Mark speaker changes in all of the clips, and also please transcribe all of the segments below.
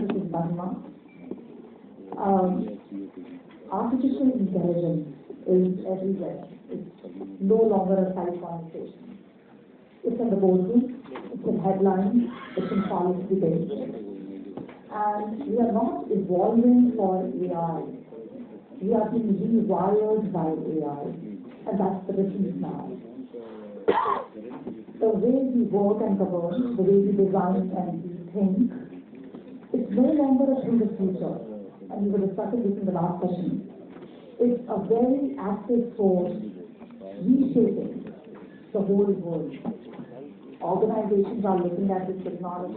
Speaker 1: this is Mahima. Artificial intelligence is everywhere. It's no longer a side conversation. It's in the boardroom, it's in headlines, it's in policy debates. And we are not evolving for AI. We are being rewired by AI. And that's the difference now. The way we work and govern, the way we design and we think, it's no longer a thing of future. And we were discussing this in the last session. It's a very active force reshaping the whole world. Organizations are looking at this technology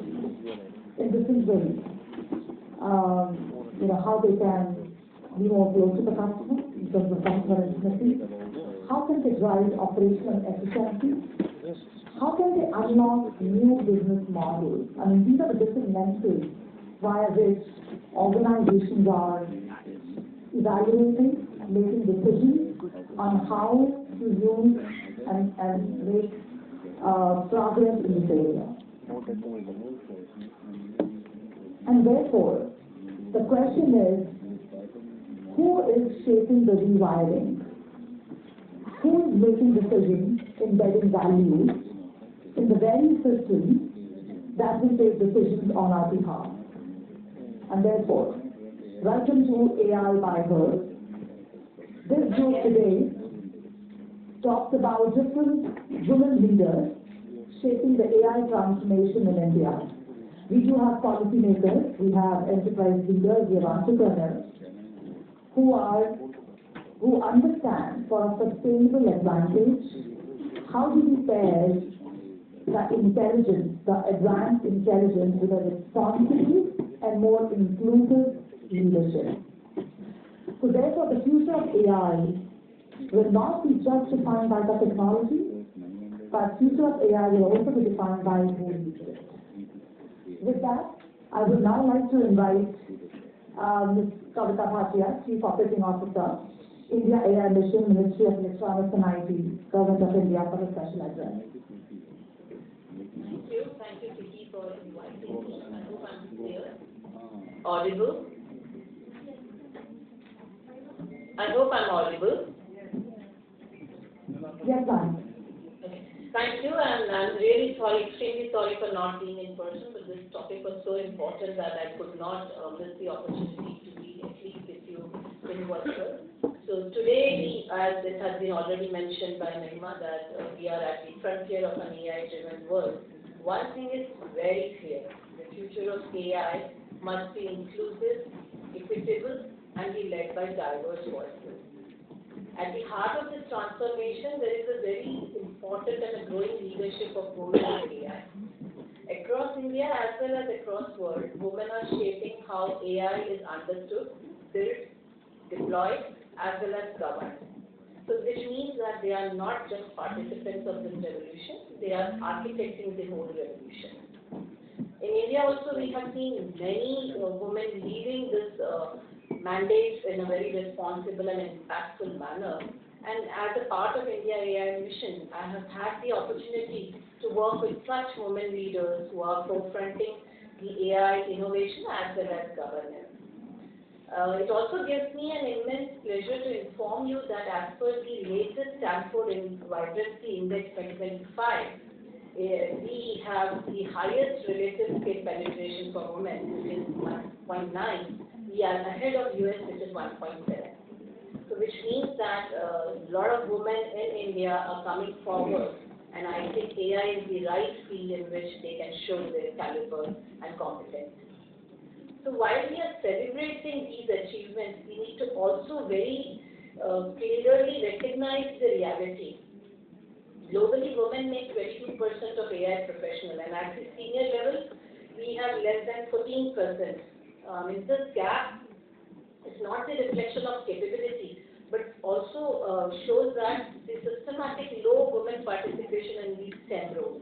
Speaker 1: in different ways. How they can be more close to the customer in terms of customer intimacy. How can they drive operational efficiency? How can they unlock new business models? I mean, these are the different lenses via which organizations are evaluating, making decisions on how to use and make progress in this area. And therefore, the question is, who is shaping the rewiring? Who is making decisions, embedding values in the very system that will take decisions on our behalf? And therefore, welcome to AI by Her. This group today talks about different women leaders shaping the AI transformation in India. We do have policymakers, we have enterprise leaders, we have entrepreneurs who understand for a sustainable advantage how do we pair the intelligence, the advanced intelligence with a responsible and more inclusive leadership. So therefore, the future of AI will not be just defined by the technology, but future of AI will also be defined by who leads it. With that, I would now like to invite Ms. Kavita Bhatia, Chief Operating Officer, India AI Mission, Ministry of Electronics and IT, Government of India, for a special address.
Speaker 2: Thank you, Vicky, for inviting me. I hope I'm clear. Audible? I hope I'm audible.
Speaker 1: Yes, ma'am.
Speaker 2: Okay. Thank you, and I'm really sorry, extremely sorry for not being in person, but this topic was so important that I could not miss the opportunity to be at least with you in virtual. So today, as this has been already mentioned by Mahima, that we are at the frontier of an AI-driven world. One thing is very clear: the future of AI must be inclusive, equitable, and be led by diverse voices. At the heart of this transformation, there is a very important and a growing leadership of women in AI. Across India as well as across the world, women are shaping how AI is understood, built, deployed, as well as governed. So which means that they are not just participants of this revolution, they are architecting the whole revolution. In India also, we have seen many women leading this mandate in a very responsible and impactful manner. And as a part of India AI Mission, I have had the opportunity to work with such women leaders who are forefronting the AI innovation as well as governance. It also gives me an immense pleasure to inform you that as per the latest Stanford Vibrancy Index 2025, we have the highest relative skill penetration for women, which is 1.9. We are ahead of US, which is 1.7. So which means that a lot of women in India are coming forward, and I think AI is the right field in which they can show their caliber and competence. So while we are celebrating these achievements, we need to also very clearly recognize the reality. Globally, women make 22% of AI professional, and at the senior level, we have less than 14%. In this gap, it's not the reflection of capability, but also shows that the systematic low women participation in these 10 roles.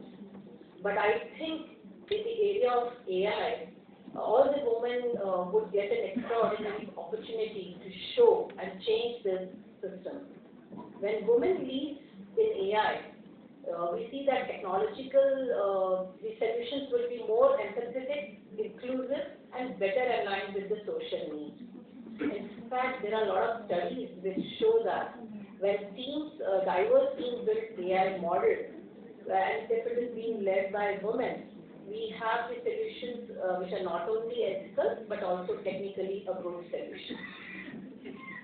Speaker 2: But I think in the area of AI, all the women would get an extraordinary opportunity to show and change this system. When women lead in AI, We see that the solutions will be more empathetic, inclusive, and better aligned with the social needs. In fact, there are a lot of studies which show that when diverse teams build AI models, and if it is being led by women, we have the solutions which are not only ethical but also technically a good solution.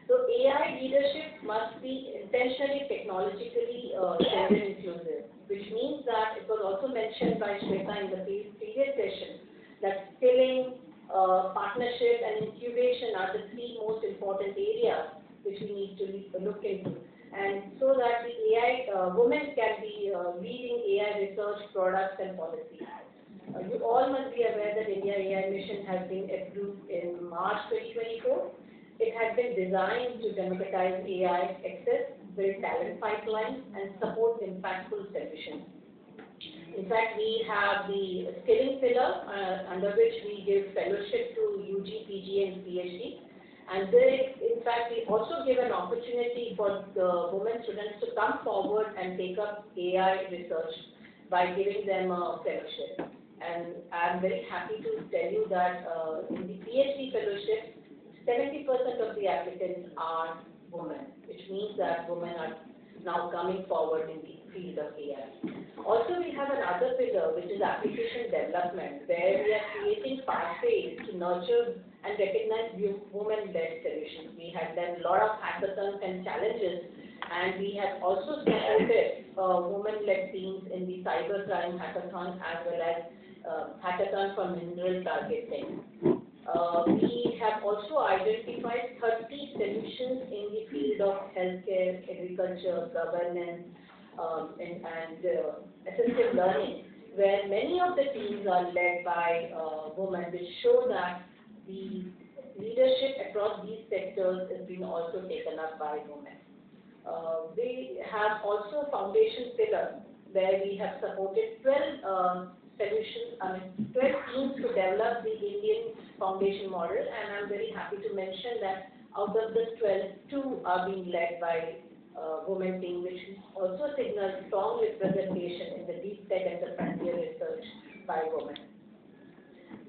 Speaker 2: So AI leadership must be intentionally technologically gender inclusive, which means that it was also mentioned by Shweta in the previous session that skilling, partnership and incubation are the three most important areas which we need to look into. And so that the AI women can be leading AI research, products and policies. You all must be aware that India AI Mission has been approved in March 2024. It has been designed to democratize AI access, build talent pipelines, and support impactful solutions. In fact, we have the skilling pillar under which we give fellowship to UG, PG, and PhD. And in fact, we also give an opportunity for the women students to come forward and take up AI research by giving them a fellowship. And I'm very happy to tell you that in the PhD fellowship, 70% of the applicants are women, which means that women are now coming forward in the field of AI. Also, we have another pillar, which is application development, where we are creating pathways to nurture and recognize women-led solutions. We have done a lot of hackathons and challenges, and we have also supported women-led teams in the cybercrime hackathon as well as hackathon for mineral targeting. We have also identified 30 solutions in the field of healthcare, agriculture, governance, and assistive learning, where many of the teams are led by women, which show that the leadership across these sectors is being also taken up by women. We have also a foundation pillar where we have supported 12 12 teams to develop the Indian foundation model, and I'm very happy to mention that out of the 12, 2 are being led by women team, which also signals strong representation in the deep tech and the frontier research by women.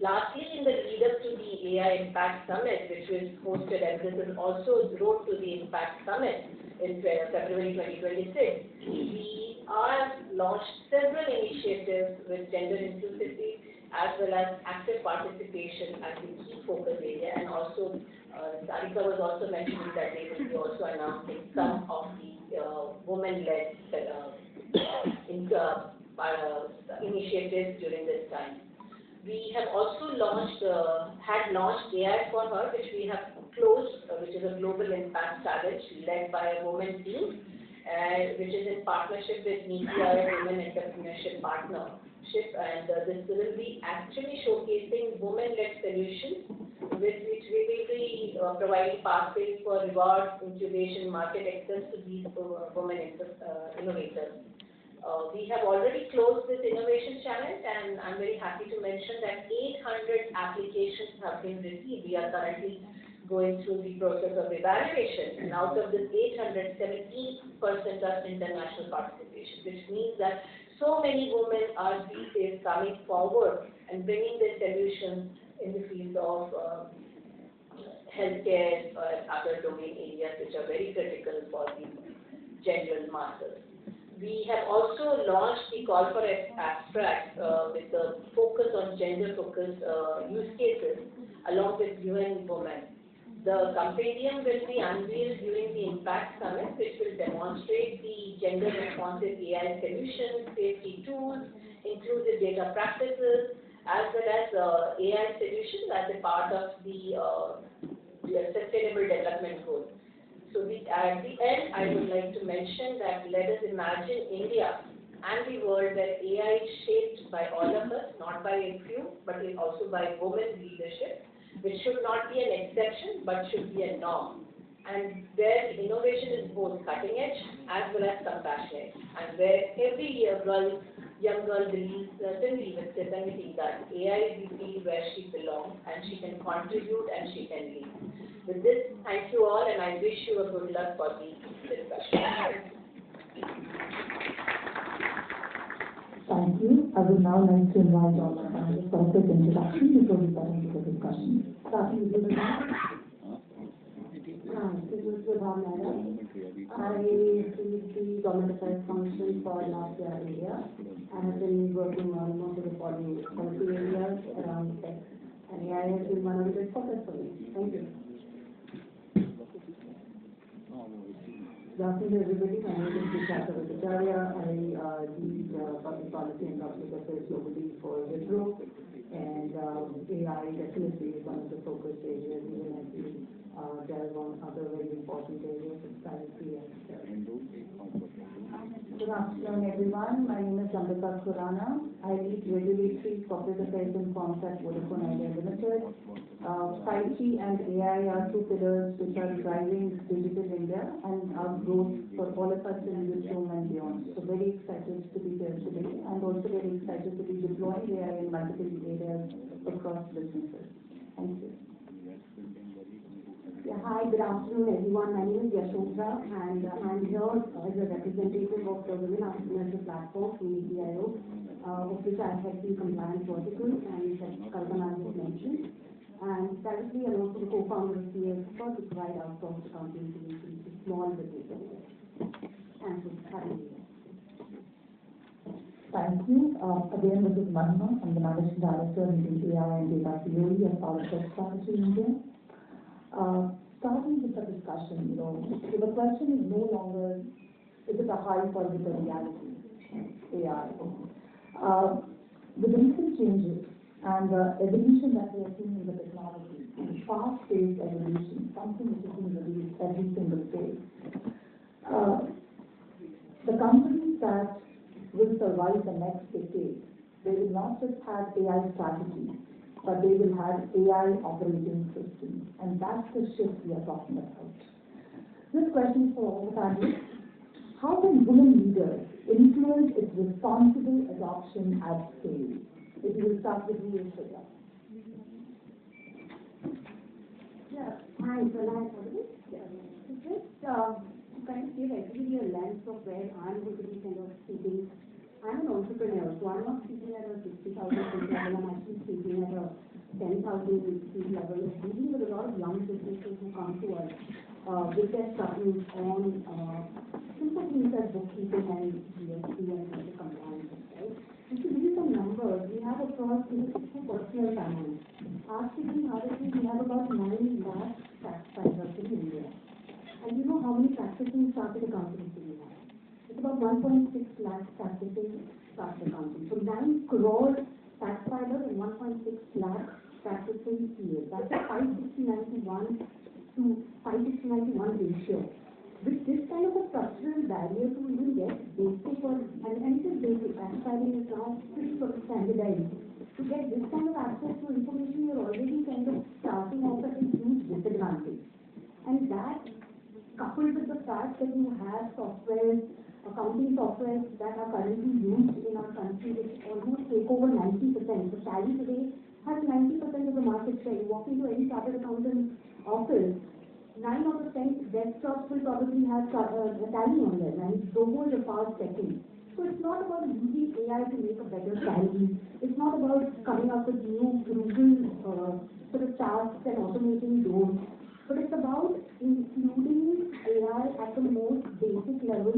Speaker 2: Lastly, in the lead up to the AI Impact Summit, which was hosted, and this is also road to the Impact Summit in February 2026, we are launched several initiatives with gender inclusivity as well as active participation as the key focus area. And also, Sarika was also mentioning that they will be also announcing some of the women-led initiatives during this time. We have also launched AI for Her, which we have closed, which is a global impact challenge led by a women team, which is in partnership with NITI Women Entrepreneurship Partnership, and this will be actually showcasing women-led solutions, with which we will be providing pathways for reward, incubation, market access to these women innovators. We have already closed this innovation challenge, and I'm very happy to mention that 800 applications have been received. We are currently going through the process of evaluation, and out of this 800, 70% are international participation, which means that so many women are these days coming forward and bringing their solutions in the field of healthcare or other domain areas which are very critical for the general masses. We have also launched the call for abstract with the focus on gender-focused use cases along with UN Women. The compendium will be unveiled during the Impact Summit, which will demonstrate the gender-responsive AI solutions, safety tools, inclusive data practices, as well as AI solutions as a part of the Sustainable Development Goals. So at the end, I would like to mention that let us imagine India and the world where AI is shaped by all of us, not by a few, but also by women's leadership, which should not be an exception, but should be a norm. And where innovation is both cutting edge as well as compassionate, and where every young girl believes certainly with certainty that AI is the field where she belongs, and she can contribute and she can lead. With this, thank you all, and I wish you a good luck for the discussion.
Speaker 1: Thank you. I would now like to invite all our panelists for a quick introduction before we get into the discussion. Starting with you,
Speaker 3: This is Khurana. I lead the government affairs function for last year India and have been working on most of the policy areas around tech, and AI has been one of the big focus for me. Thank you. Good afternoon, everybody. My name is Bhatia. I lead public policy and public affairs globally for Wipro, and AI definitely is one of the focus areas, even as we delve on other very important areas of privacy and security. Good afternoon, everyone. My name is Ambika, Khurana. I lead regulatory corporate affairs and comms at Vodafone India Limited. 5G and AI are two pillars which are driving digital India and our growth for all of us in this room and beyond. So very excited to be here today, and also very excited to be deploying AI in multiple areas across businesses. Thank you. Yeah, hi, good afternoon, everyone. My name is Yashodhara, and I'm here as a representative of the Women Entrepreneurship Platform from EPIO, of which I head the compliance vertical, and as Kavita just mentioned. And privately, I'm also the co-founder of CX to provide outsourced accounting solutions to small businesses. Thank you for having me.
Speaker 1: Thank you. Again, this is Mahima. I'm the Managing Director in the AI and Data COE as part of Tech Strategy India. Starting with the discussion, the question is no longer, is it a hype or is it a reality, AI? With the recent changes and the evolution that we are seeing in the technology, fast-paced evolution, something which is being released every single day, the companies that will survive the next decade, they will not just have AI strategy, but they will have AI operating systems, and that's the shift we are talking about. This question is for all the panelists. How can women leaders influence its responsible adoption at scale? If you will start with you, Shreya.
Speaker 3: Yeah, hi, so nice to meet you. Just to kind of give everybody a lens of where I'm going to be kind of speaking. I'm an entrepreneur, so I'm not speaking at a 60,000 feet level, I'm actually speaking at a 10,000 feet level, dealing with a lot of young businesses who come to us with their struggles on simple things like bookkeeping and GST and data compliance, right? And to give you some numbers, we have across personal finance. Speaking honestly, we have about 9 lakh tax filers in India. And you know how many practicing started accountants do we have? It's about 1.6 lakh practicing chartered accountants. So 9 crore tax filers and 1.6 lakh practicing CAs. That's a 569 to 1 ratio. With this kind of a structural barrier to even get basic or, and it is basic, tax filing is now pretty sort of standardized. To get this kind of access to information, you're already kind of starting off at a huge disadvantage. And that, coupled with the fact that you have softwares, accounting softwares that are currently used in our country, which almost take over 90%. So Tally today has 90% of the market share. You walk into any chartered accountant office, 9 out of 10 desktops will probably have a Tally on them, and robots are fast checking. So it's not about using AI to make a better salary. It's not about coming up with new Google sort of tasks and automating those. But it's about including AI at the most basic level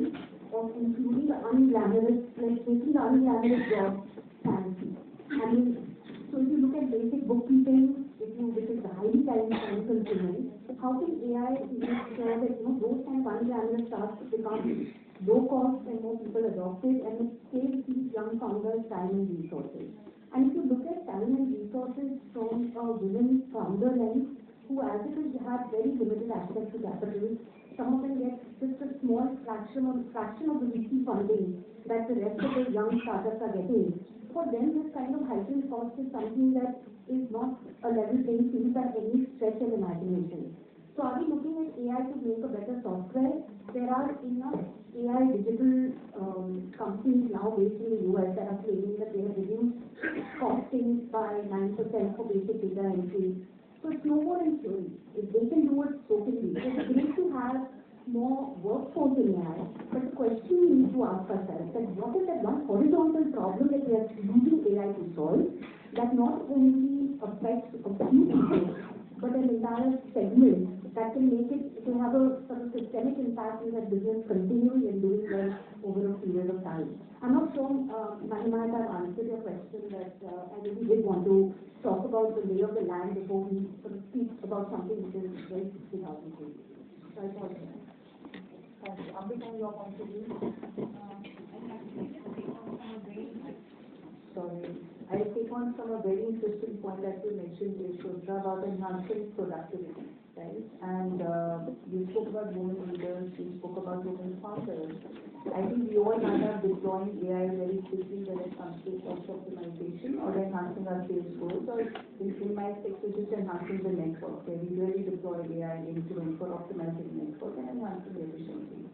Speaker 3: of including the unglamorous, like making the unglamorous job fancy. I mean, so if you look at basic bookkeeping, which is highly time-consuming, how can AI make sure that those kind of unglamorous tasks become low cost and more people adopt it, and it saves these young founders time and resources. And if you look at time and resources from a women founder lens, who as it is have very limited access to capital, some of them get just a small fraction of the VC funding that the rest of the young startups are getting. For them, this kind of heightened cost is something that is not a level playing field by any stretch of imagination. So are we looking at AI to make a better software? There are enough AI digital companies now based in the US that are claiming that they have reduced costing by 9% for basic data entry. So it's no more in theory. If they can do it, so can we. So it's great to have more workforce in AI, but the question we need to ask ourselves that what is that one horizontal problem that we are using AI to solve that not only affects a few people, but an entire segment that can make it to have a sort of systemic impact in that business continuing and doing well over a period of time. I'm not sure, Mahima, if I've answered your question, that I really did want to talk about the lay of the land before we sort of speak about something which is very 60,000 feet. So I apologize.
Speaker 1: Thank you. Ambika, your point of view?
Speaker 4: Sorry. I take on from a very interesting point that you mentioned, Yashodhara, about enhancing productivity, right? And you spoke about women leaders, you spoke about women founders. I think we all end up deploying AI very quickly when it comes to cost optimization or enhancing our sales goals, or in my sector, just enhancing the network, where we really deploy AI into for optimizing the network and enhancing the efficiency.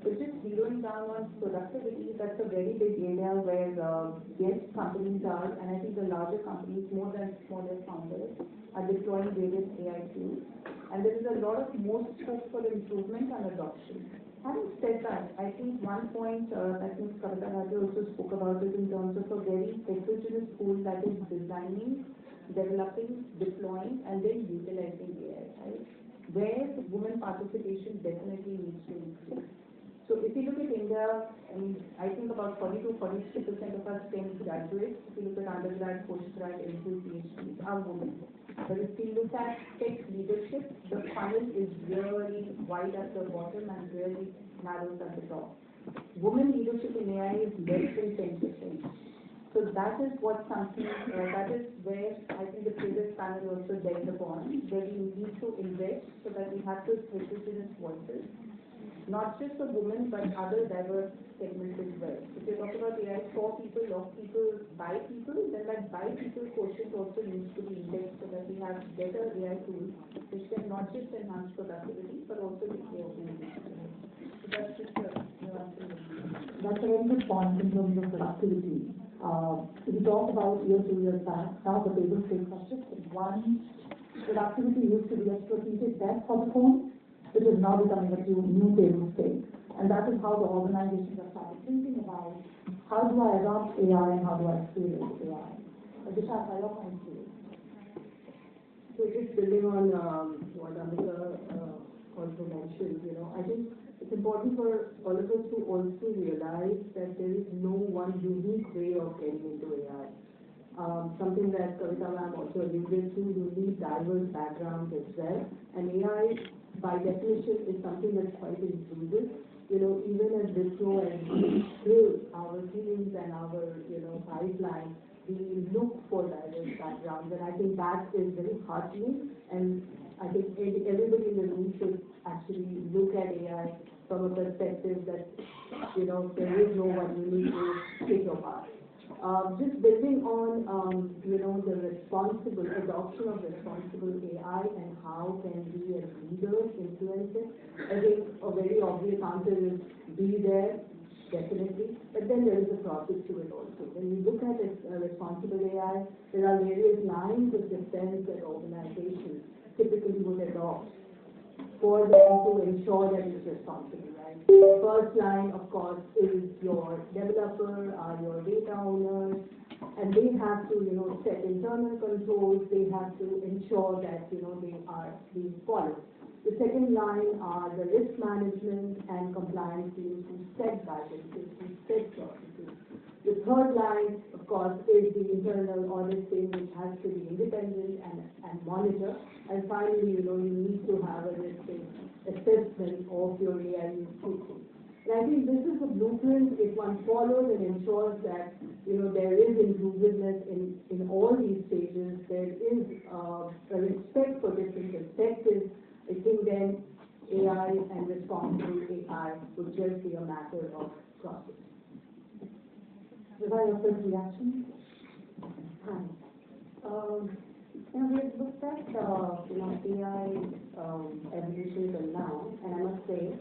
Speaker 4: But just zeroing down on productivity, that's a very big area where, yes, companies are, and I think the larger companies, more than smaller founders, are deploying various AI tools. And there is a lot of more scope for improvement and adoption. Having said that, I think one point I think Kavita also spoke about it in terms of a very heterogeneous pool that is designing, developing, deploying, and then utilizing AI, right? Where women participation definitely needs to increase. So if you look at India, I think about 40 to 43% of our STEM graduates, if you look at undergrad, postgrad, MPhil, PhDs, are women. But if you look at tech leadership, the funnel is really wide at the bottom and really narrows at the top. Women leadership in AI is less than 10%. So that is what something, that is where I think the previous panel also dealt upon, where we need to invest so that we have those heterogeneous voices. Not just for women, but other diverse segments as well. If you talk about AI for people, of people, by people, then that by people quotient also needs to be indexed so that we have better AI tools which can not just enhance productivity, but also make the organization. So that's just a nuance.
Speaker 1: That's a very good point in terms of productivity. We talked about 2 years back, now the table stakes are shifting. One, productivity used to be a strategic bet for the phone, which is now becoming a new table stake. And that is how the organizations are started thinking about how do I adopt AI and how do I scale AI. Vishal, your point of view.
Speaker 5: So just building on what Ambika also mentioned, I think it's important for all of us to also realize that there is no one unique way of getting into AI. Something that Kavita ma'am also alluded to, you need diverse backgrounds as well. And AI, by definition, is something that's quite inclusive. Even as Wipro and we build our teams and our, pipeline, we look for diverse backgrounds. And I think that is very heartening. And I think everybody in the room should actually look at AI from a perspective that, there is no one unique way to take your part. Just building on, the responsible adoption of responsible AI and how can we as leaders influence it. I think a very obvious answer is be there, definitely. But then there is a process to it also. When you look at responsible AI, there are various lines of defense that organizations typically would adopt for them to ensure that it's responsible, right? The first line, of course, is your developer, your data owners, and they have to, set internal controls. They have to ensure that, they are being followed. The second line are the risk management and compliance teams who set guidances, who set processes. The third line, of course, is the internal audit team, which has to be independent and monitor. And finally, you need to have a risk-based assessment of your AI use cases. And I think this is a blueprint. If one follows and ensures that, there is inclusiveness in all these stages, there is a respect for different perspectives, I think then AI and responsible AI would just be a matter of process.
Speaker 1: Is that your first reaction?
Speaker 3: Hi. We've looked at, AI evolution till now, and I must say,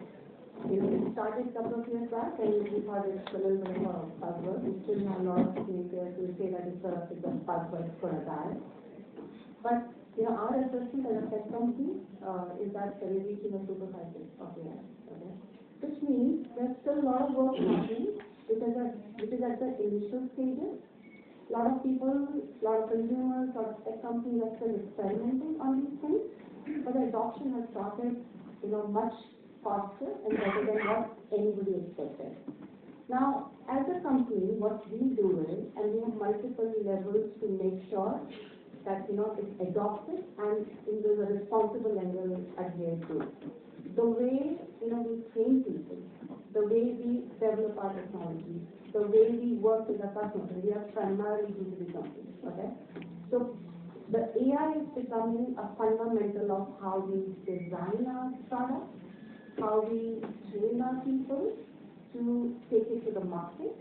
Speaker 3: it started a couple of years back, and we thought it's a little bit of a buzzword. We still have a lot of thinkers who say that it's a buzzword for a time. But, our assessment as a tech company,
Speaker 5: is that reaching a super cycle of AI, okay? Which means there's still a lot of work happening, which is at the initial stages. A lot of people, a lot of consumers, a lot of tech companies are still experimenting on these things, but the adoption has started, much faster and better than what anybody expected. Now, as a company, what we do is, and we have multiple levels to make sure that, it's adopted and there's a responsible level adhered to. The way, we train people, the way we develop our technology, the way we work with the customers, and we are primarily B2B companies, okay? So, the AI is becoming a fundamental of how we design our products, how we train our people to take it to the market,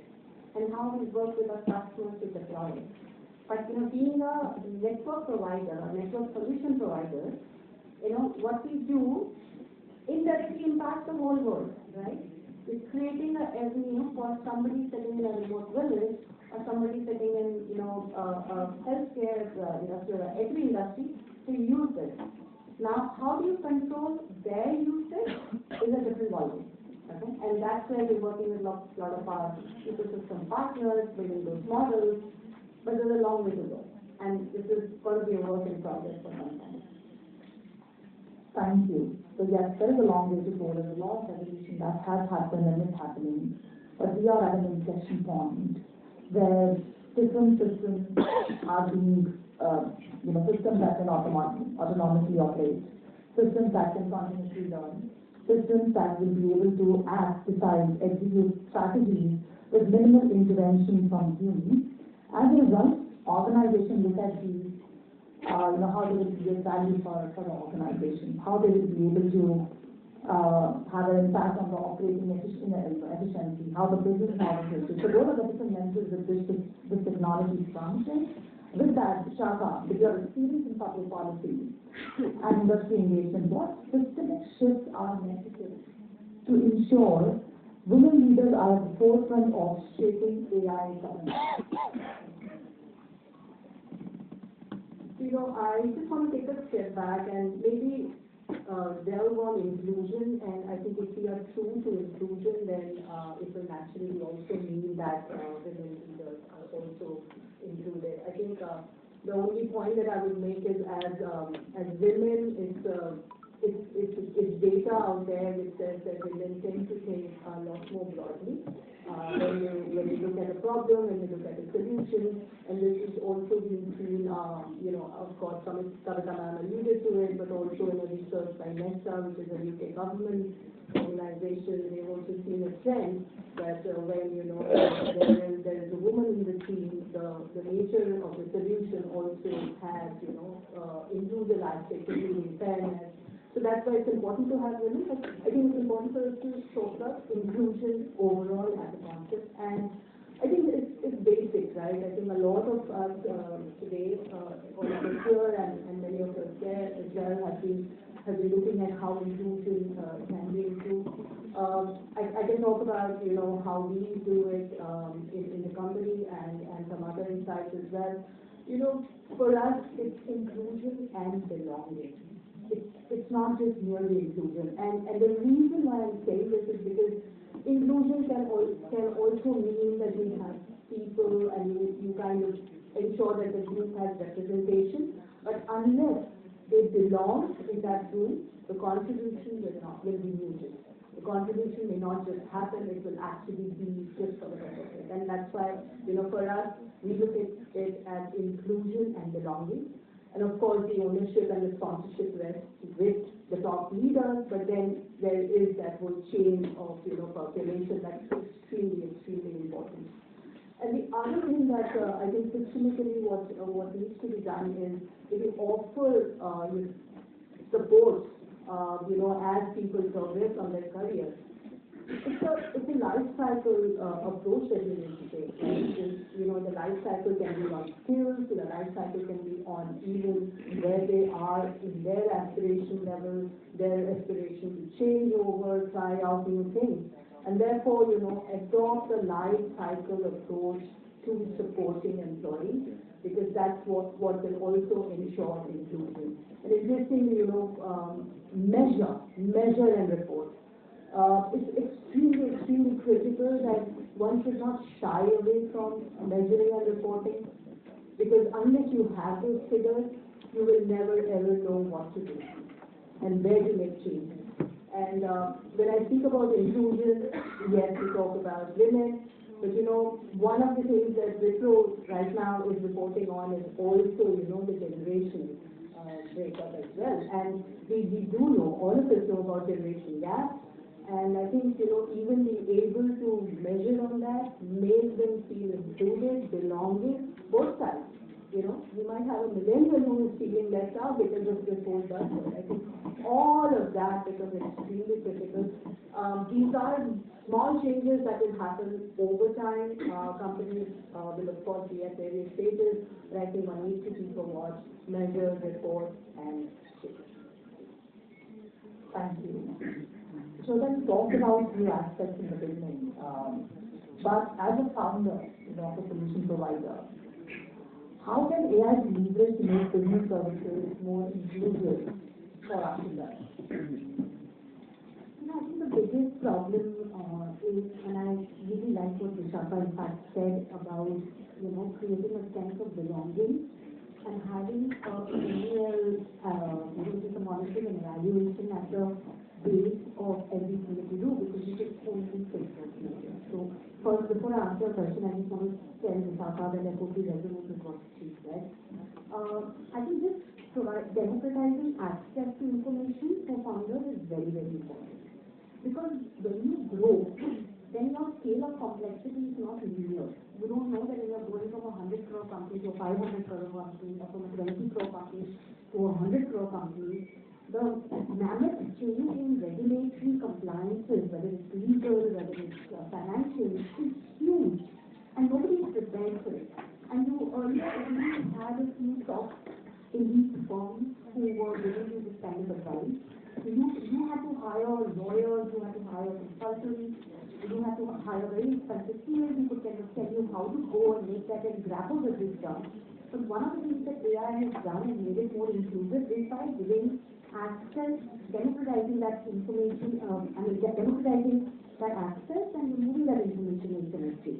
Speaker 5: and how we work with our customers to deploy it. But being a network provider, a network solution provider, what we do indirectly impacts the whole world, right? It's creating an avenue for somebody sitting in a remote village or somebody sitting in, healthcare industry or every industry to use it. Now, how do you control their usage is a different volume. Okay? And that's where we're working with a lot of our ecosystem partners, building those models, but there's a long way to go. And this is going to be a work in progress for some time.
Speaker 1: Thank you. So yes, there is a long way to go. There's a lot of evolution that has happened and is happening. But we are at an inflection point where different systems are being, systems that can autonomously operate, systems that can continuously learn, systems that will be able to act, decide, execute strategies with minimal intervention from humans. As a result, organizations look at these, how they will create value for the organization, how they will be able to have an impact on the operating efficiency, how the business model is. So those are the different lenses with which this technology is functioning. With that, Shaka, with your experience in public policy and industry engagement, what systemic shifts are necessary to ensure women leaders are at the forefront of shaping AI governance?
Speaker 5: I just want to take a step back and maybe delve on inclusion, and I think if we are true to inclusion, then it will naturally also mean that women leaders are also included. I think the only point that I would make is as women, it's data out there which says that women tend to think a lot more broadly. When you look at a problem, when you look at a solution, and this is also being seen, of course, Kavita ma'am alluded to it, but also in a research by NESTA, which is a UK government organization, they've also seen a trend that when there is a woman in the team, the nature of the solution also has inclusive aspects, including fairness. So that's why it's important to have women. But I think it's important for us to talk about inclusion overall as a concept. And I think it's basic, right? I think a lot of us today, all of us here and many of us there as well, have been looking at how inclusion can be improved. I can talk about how we do it in the company and some other insights as well. For us, it's inclusion and belonging. It's not just merely inclusion. And the reason why I'm saying this is because inclusion can also mean that we have people and you kind of ensure that the group has representation. But unless they belong in that room, the contribution will be muted. The contribution may not just happen, it will actually be just for the rest of it. And that's why, for us, we look at it as inclusion and belonging. And of course, the ownership and the sponsorship rests with the top leaders, but then there is that whole chain of, population that's extremely, extremely important. And the other thing that I think systemically what needs to be done is we offer support, as people progress on their careers. It's a life cycle approach that we need to take. The life cycle can be on skills, the life cycle can be on even where they are in their aspiration level, their aspiration to change over, try out new things. And therefore, adopt a life cycle approach to supporting employees, because that's what will also ensure inclusion. And interestingly, measure and report. It's extremely critical that one should not shy away from measuring and reporting, because unless you have those figures, you will never ever know what to do and where to make changes. And when I speak about inclusion, yes, we talk about women, but one of the things that Wipro right now is reporting on is also, the generation breakup as well. And we do know, all of us know about generation gap. And I think, even being able to measure on that, make them feel included, belonging, both sides. You might have a millennial who is feeling left out because of this whole buzzword. I think all of that becomes extremely critical. These are small changes that will happen over time. Companies will of course be at various stages, but I think one needs to keep a watch, measure, report, and change.
Speaker 1: Thank you. So then talk about few aspects in the beginning. But as a founder, a solution provider, how can AI be leveraged to make business services more inclusive for us in that?
Speaker 3: I think the biggest problem is, and I really like what Vishaka in fact said about, creating a sense of belonging and having a annual, just a monitoring and evaluation at the base of everything that you do, because you should only fix it. So first, before I answer your question, I just want to tell Vishaka that I totally resonate with what she said. I think just democratizing access to information for founders is very, very important. Because when you grow, then your scale of complexity is not linear. You don't know that when you're going from a 100 crore company to a 500 crore company, or from a 20 crore company to a 100 crore company, the mammoth change in regulatory compliances, whether it's legal, whether it's financial, is huge. And nobody is prepared for it. And you earlier only had a few top elite firms who were giving you this kind of advice. You had to hire lawyers, you had to hire consultants, you had to hire very expensive teams who could kind of tell you how to go and make that and grapple with this stuff. But one of the things that AI has done and made it more inclusive is by giving access, democratizing that information, democratizing that access and removing that information asymmetry.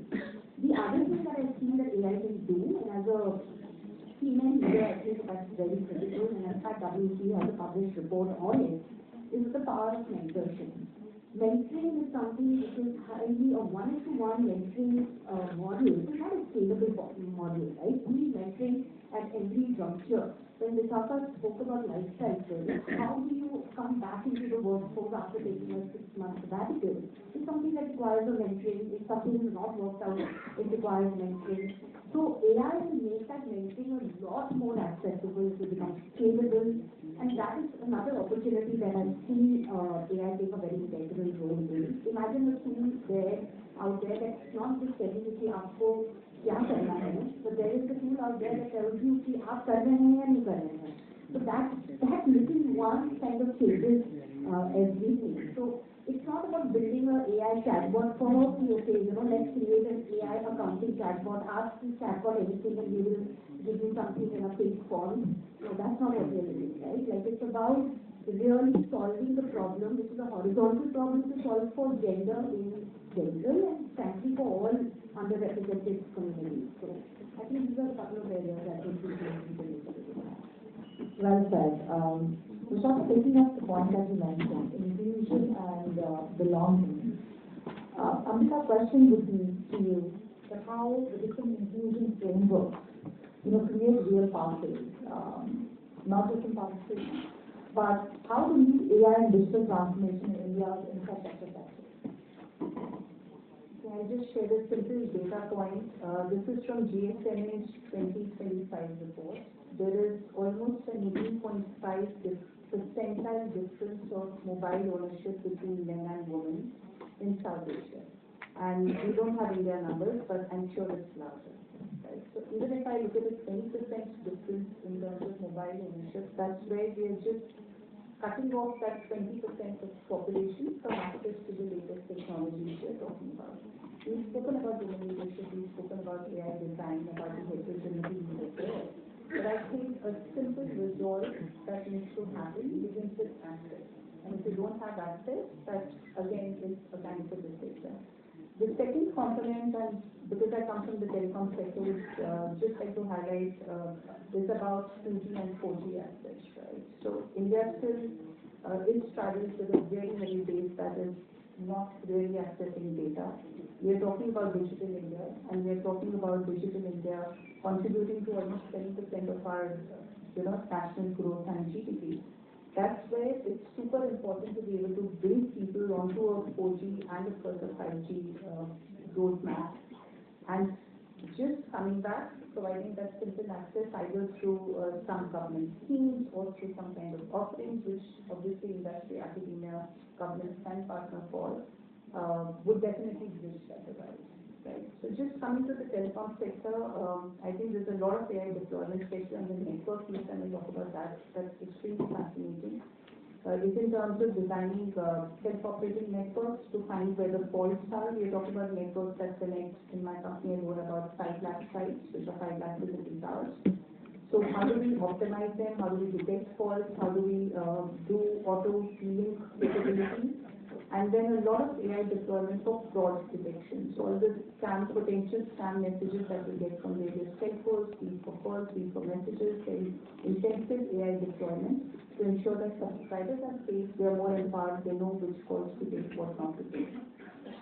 Speaker 3: The other thing that I've seen that AI can do, and as a female leader, I think that's very critical, and in fact WC has a published report on it, is the power of mentorship. Mentoring is something which is highly a one-to-one mentoring model. It's not a scalable model, right? We need mentoring at every juncture. When Vishaka spoke about lifestyle training, how do you come back into the workforce after taking a 6-month sabbatical? It's something that requires a mentoring. If something is not worked out, it requires mentoring. So AI will make that mentoring a lot more accessible, to become scalable, and that is another opportunity that I've seen AI take a very integral role in. Imagine a tool out there that's not just telling you कि आपको क्या करना है, but there is a tool out there that tells you कि आप कर रहे हैं या नहीं कर रहे हैं. So that little one kind of changes everything. So it's not about building an AI chatbot for her. Okay, let's create an AI accounting chatbot. Ask this chatbot anything and we will give you something in a fake form. No, that's not what we're doing, right? Like, it's about really solving the problem, which is a horizontal problem to solve for gender in general and frankly for all underrepresented communities. So I think these are a couple of areas that would be very
Speaker 1: well said. Vishaka, taking up the point that you mentioned, inclusion and belonging. Ambika, question would be to you that how the different inclusion frameworks, create real pathways, not just in participation, but how to lead AI and digital transformation in India's infrastructure sector.
Speaker 5: I just shared a simple data point. This is from GSMA's 2025 report. There is almost an 18.5 percentile difference of mobile ownership between men and women in South Asia. And we don't have India numbers, but I'm sure it's larger. Right? So even if I look at a 20% difference in terms of mobile ownership, that's where we are just cutting off that 20% of population from access to the latest technologies we're talking about. We've spoken about human leadership, we've spoken about AI design, about the heterogeneity needed there. But I think a simple result that needs to happen begins with access.
Speaker 4: don't have access, that again is a kind of a distinction. The second component, and because I come from the telecom sector, just like to highlight, is about 2G and 4G access, right? So India still is struggling with a very heavy base that is not really accessing data. We are talking about digital India, and we are talking about digital India contributing to almost 10% of our, national growth and GDP. That's where it's super important to be able to bring people onto a 4G and of course a 5G roadmap. And just coming back, providing that simple access either through some government schemes or through some kind of offerings, which obviously industry, academia, governments can partner for, would definitely bridge that divide. Right. So just coming to the telecom sector, I think there's a lot of AI deployment, especially on the network piece, and we'll talk about that. That's extremely fascinating. It's in terms of designing self-operating networks to find where the faults are. We're talking about networks that connect, in my company, I wrote about 5 lakh sites, which are 5 lakh visiting towers. So how do we optimize them? How do we detect faults? How do we do auto-healing capabilities? And then a lot of AI deployment for fraud detection. So all the potential scam messages that we get from various telcos, be for calls, be for messages, very intensive AI deployment to ensure that subscribers are safe, they are more empowered, they know which calls to take, what not to take.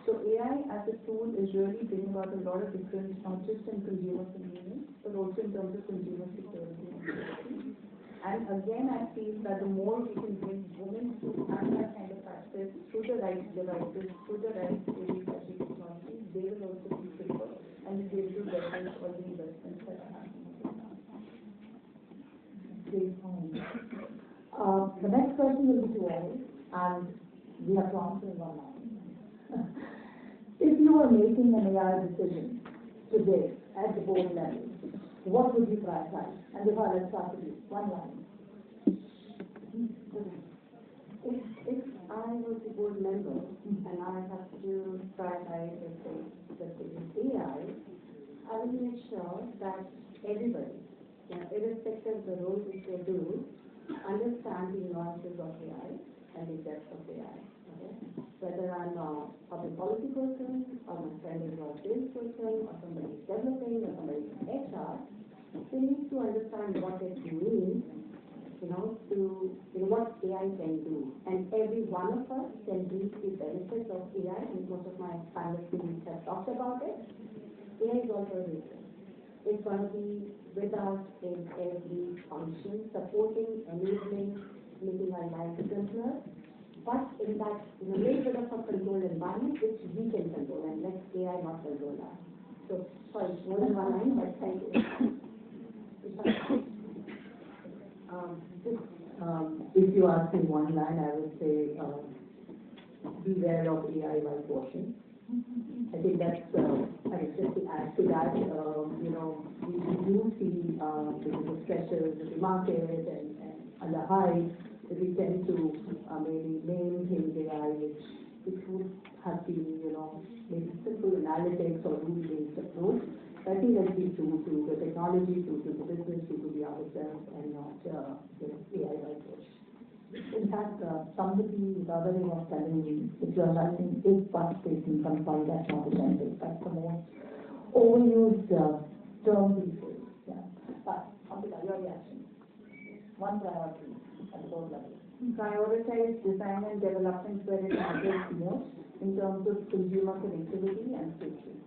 Speaker 4: So AI as a tool is really bringing about a lot of difference, not just in consumer convenience, but also in terms of consumer security and safety. And again, I feel that the more we can bring women to have that kind of access through the right devices, through the right technology, they will also be safer and be able to leverage all the investments that are happening.
Speaker 1: Great point. The next question will be to all, and we have to answer in one line. If you were making an AI decision today at the board level, what would you prioritize? And Vibha, let's start with you. One line.
Speaker 3: If I was a board member and I have to prioritize, let's say, AI, I will make sure that everybody, irrespective of the role which they do, understand the nuances of AI and the depth of AI. Okay? Whether I'm a public policy person, or my friend is a sales person, or somebody is developing, or somebody is in HR, they need to understand what it means, what AI can do. And every one of us can reap the benefits of AI, and most of my panelists have talked about it. AI is also a resource. It's going to be with us in every function, supporting, enabling, making our lives simpler, but in that, in a little bit of a controlled environment which we can control, and let AI not control us. So, sorry, more than one line, but thank you.
Speaker 5: If you ask in one line, I would say, beware of AI whitewashing. I think that's, just to add to that, we do see, because of pressures of the market and the hype, that we tend to maybe name things AI, which would have been, maybe simple analytics or rule-based approach. I think let's be true to the technology, true to the business, true to the ourselves, and not AI whitewash.
Speaker 1: In fact, somebody the other day was telling me, if you are writing if but statement, I'm sorry, that's not authentic. That's the most overused term these days. Yeah. But, Ambika, your reaction. One priority at the board level.
Speaker 4: Prioritize design and development where it matters most in terms of consumer connectivity and safety.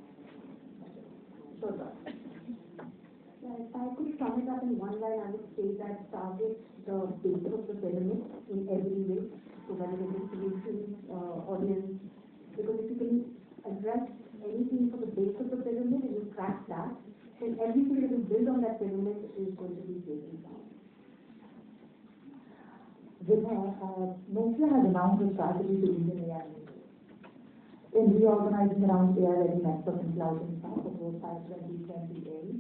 Speaker 3: Yeah, if I could sum it up in one line, I would say that target the base of the pyramid in every way, so whether it is solutions, audience, because if you can address anything for the base of the pyramid and you crack that, then everything that is built on that pyramid is going to be breaking down.
Speaker 1: Vibha, Nokia has announced a strategy to Indian AI in reorganizing around AI-ready network and cloud infra for both by 2028.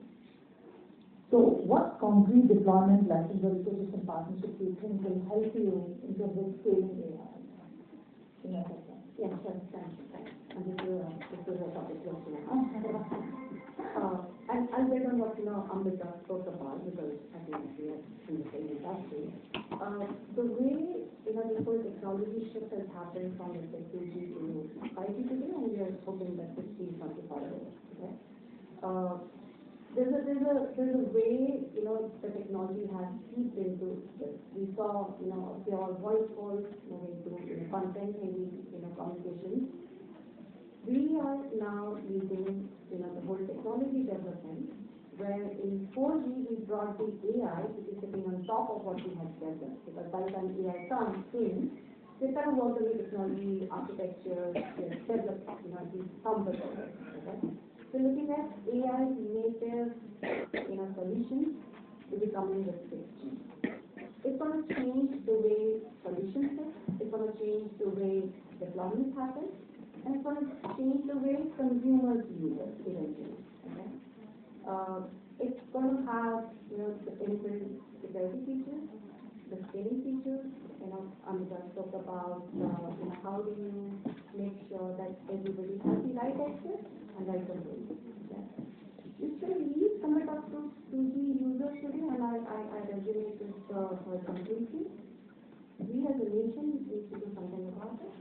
Speaker 1: So what concrete deployment lessons or ecosystem partnerships do you think will help you in terms of scaling AI in your sector?
Speaker 3: Yes, thanks. And this is a topic question. I'll build on what Ambika spoke about, because I think we are in the same industry. The way this whole technology shift has happened from let's say 2G to 5G today, and we are hoping that 6G is not too far away. Okay? There's a way, you know, the technology has seeped into this. We saw, you know, pure voice calls moving to, you know, content heavy, you know, communications. We are now leading, you know, the whole technology development, where in 4G we brought the AI, which is sitting on top of what we had developed. Because by the time AI comes in, they kind of work on the technology, architecture, develop, you know, these thumbs over. Okay? So looking at AI native, you know, solutions, to be coming with 6G. It's going to change the way solutions fit. It's going to change the way deployments happen. And it's going to change the way consumers use it eventually. Okay? It's going to have, you know, the inbuilt security features, the scaling features. You know, Ambika spoke about, you know, how do you make sure that everybody has the right access and right control. Okay? It's going to leave somewhat up to 2G users today, and I resonate with her completely. We as a nation need to do something about it.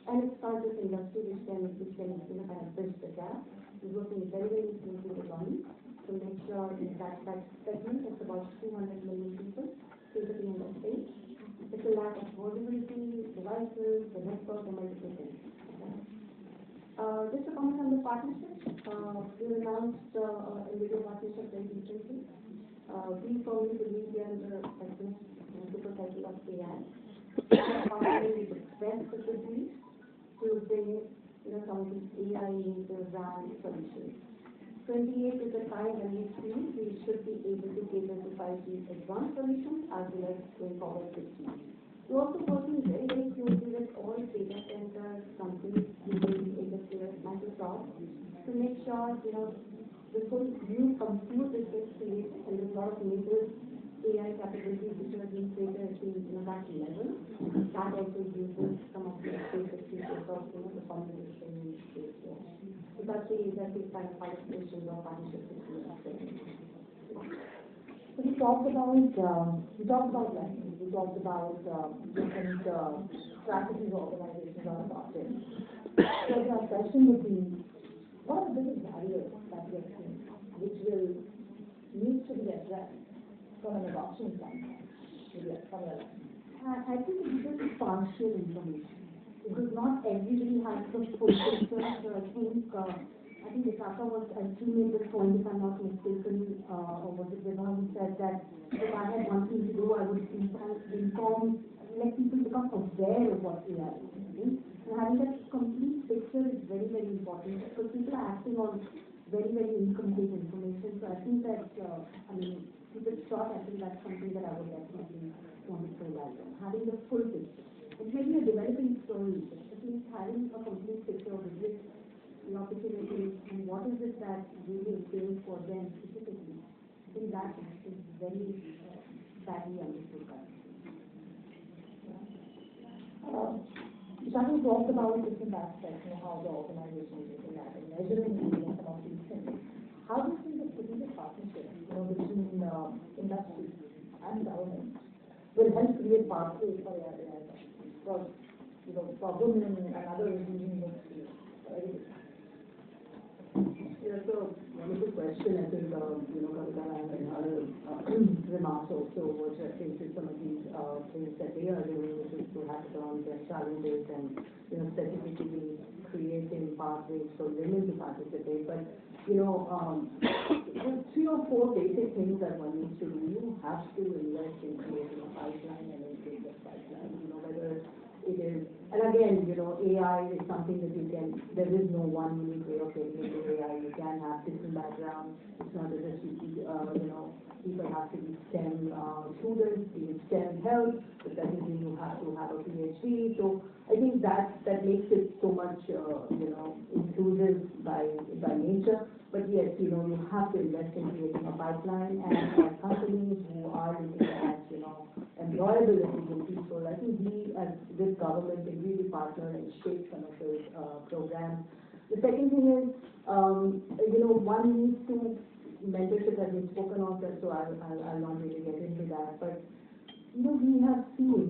Speaker 3: And it's not this industry which can you know, kind of bridge the gap. We're working very, very closely with government to make sure that segment is about 200 million people physically in the state. It's a lack of affordability, devices, the network, and multiple things. Okay? Just a comment on the partnership. We announced a video partnership very recently. We firmly believe we are in the super cycle of AI. Partnering with the best of the breed to bring, you know, some of these AI native RAN solutions. 28 is the time when we feel we should be able to cater to 5G advanced solutions as well as going forward 6G. We're also working very, very closely with all data center companies, Google, AWS, Microsoft, to make sure, you know, this whole new compute is created, and there's a lot of native AI capabilities which are being created at the, you know, that level. That also uses some of the basic features of, you know, the combination space. So that's the kind of participation or partnership that we are doing.
Speaker 1: So we talked about lessons, we talked about different strategies organizations are adopting. So our question would be, what are the biggest barriers that we are seeing which will need to be addressed from an adoption standpoint?
Speaker 3: I think it's just partial information, because not everybody has the full picture. So I think Visakha was actually made this point, if I'm not mistaken, or was it Vina who said that if I had one thing to do, I would inform, let people become aware of what AI is. Okay? And having that complete picture is very, very important, because people are acting on very, very incomplete information. So I think that, keep it short, I think that's something that I would definitely want to provide on. Having the full picture. It may be a developing story, but at least having a complete picture of it, the opportunities, and what is it that really entails for them specifically. I think that is very badly understood.
Speaker 1: Shani talked about different aspects, you know, how the organization is looking at and measuring some of these things. How do you see the strategic partnership, you know, between industry and government will help create pathways for AI, for, you know, for women and others using this field?
Speaker 5: Yeah, so wonderful question. I think, you know, Kavita and other remarks also was referring to some of these things that they are doing, which is to hackathons and challenges and, you know, specifically creating pathways for women to participate. But, you know, there's 3 or 4 basic things that one needs to do. You have to invest in creating a pipeline and increase the pipeline, you know, whether it is, and again, you know, AI is something that you can, there is no one unique way of getting into AI. You can have different backgrounds. It's not as if you know, people have to be STEM students, even STEM health, but that doesn't mean you have to have a PhD. So I think that makes it so much, you know, inclusive by nature. But yes, you know, you have to invest in creating a pipeline, and companies who are looking at, you know, employability in people. I think we, as with government, can really partner and shape some of those programs. The second thing is, you know, one needs to mentorship has been spoken of, so I'll not really get into that. But you know, we have seen